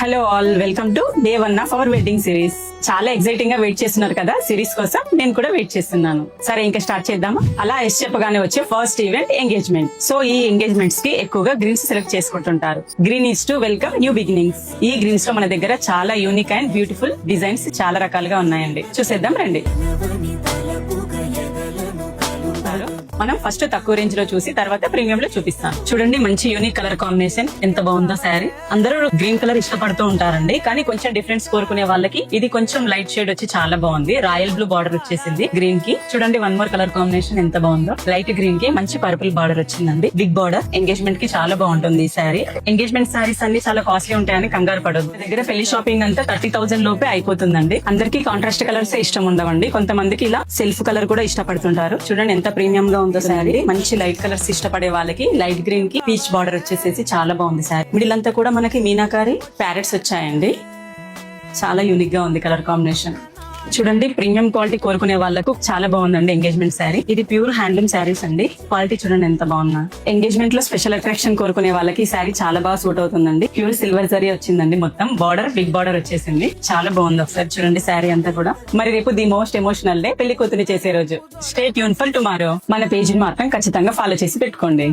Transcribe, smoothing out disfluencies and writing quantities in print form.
Hello all, welcome to day 1 of our wedding series. చాలా exciting గా wait చేస్తున్నారు కదా సిరీస్ కోసం. నేను కూడా వెయిట్ చేస్తున్నాను. సరే, ఇంకా స్టార్ట్ చేద్దామా? అలా ఎస్ చెప్పగానే వచ్చే ఫస్ట్ ఈవెంట్ ఎంగేజ్మెంట్. సో ఈ ఎంగేజ్మెంట్స్ కి ఎక్కువగా గ్రీన్స్ సెలెక్ట్ చేసుకుంటుంటారు. Green is to welcome new beginnings. ఈ గ్రీన్స్ లో మన దగ్గర చాలా యూనిక్ అండ్ బ్యూటిఫుల్ డిజైన్స్ చాలా రకాలుగా ఉన్నాయండి. చూసేద్దాం రండి. మనం ఫస్ట్ తక్కువ రేంజ్ లో చూసి తర్వాత ప్రీమియం లో చూపిస్తాను. చూడండి, మంచి యూనిక్ కలర్ కాంబినేషన్ ఎంత బాగుందో శారీ. అందరూ గ్రీన్ కలర్ ఇష్టపడుతూ ఉంటారండి, కానీ కొంచెం డిఫరెన్స్ కోరుకునే వాళ్ళకి ఇది కొంచెం లైట్ షేడ్ వచ్చి చాలా బాగుంది. రాయల్ బ్లూ బార్డర్ వచ్చేసింది గ్రీన్ కి. చూడండి, వన్ మోర్ కలర్ కాంబినేషన్ ఎంత బాగుందో. లైట్ గ్రీన్ కి మంచి పర్పుల్ బార్డర్ వచ్చిందండి. Big border. ఎంగేజ్మెంట్ కి చాలా బాగుంటుంది ఈ శారీ. ఎంగేజ్మెంట్ శారీస్ అన్ని చాలా కాస్ట్లీ ఉంటాయని కంగారు పడదు. దగ్గర పెళ్లి షాపింగ్ అంతా 30,000 లోపే అయిపోతుందండి. అందరికి కాంట్రాస్ట్ కలర్స్ ఇష్టం ఉండవండి. కొంతమందికి ఇలా సెల్ఫ్ కలర్ కూడా ఇష్టపడుతుంటారు. చూడండి ఎంత ప్రీమియం గా ఉందో శారీ. మంచి లైట్ కలర్స్ ఇష్టపడే వాళ్ళకి లైట్ గ్రీన్ కి పీచ్ బార్డర్ వచ్చేసేసి చాలా బాగుంది శారీ. మిడిల్ అంతా కూడా మనకి మీనాకారి ప్యారెట్స్ వచ్చాయండి. చాలా యూనిక్ గా ఉంది కలర్ కాంబినేషన్. చూడండి, ప్రీమియం క్వాలిటీ కోరుకునే వాళ్ళకు చాలా బాగుందండి ఎంగేజ్మెంట్ శారీ. ఇది ప్యూర్ హ్యాండ్లూమ్ శారీస్ అండి. క్వాలిటీ చూడండి ఎంత బాగుందా. ఎంగేజ్మెంట్ లో స్పెషల్ అట్రాక్షన్ కోరుకునే వాళ్ళకి ఈ శారీ చాలా బాగా సూట్ అవుతుందండి. ప్యూర్ సిల్వర్ జరీ వచ్చిందండి. మొత్తం బార్డర్ బిగ్ బార్డర్ వచ్చేసింది. చాలా బాగుంది. ఒకసారి చూడండి శారీ అంతా కూడా. మరి రేపు ది మోస్ట్ ఎమోషనల్ డే, పెళ్లి కూతురు చేసే రోజు. Stay tune for tomorrow. మన పేజీని మాత్రం ఖచ్చితంగా ఫాలో చేసి పెట్టుకోండి.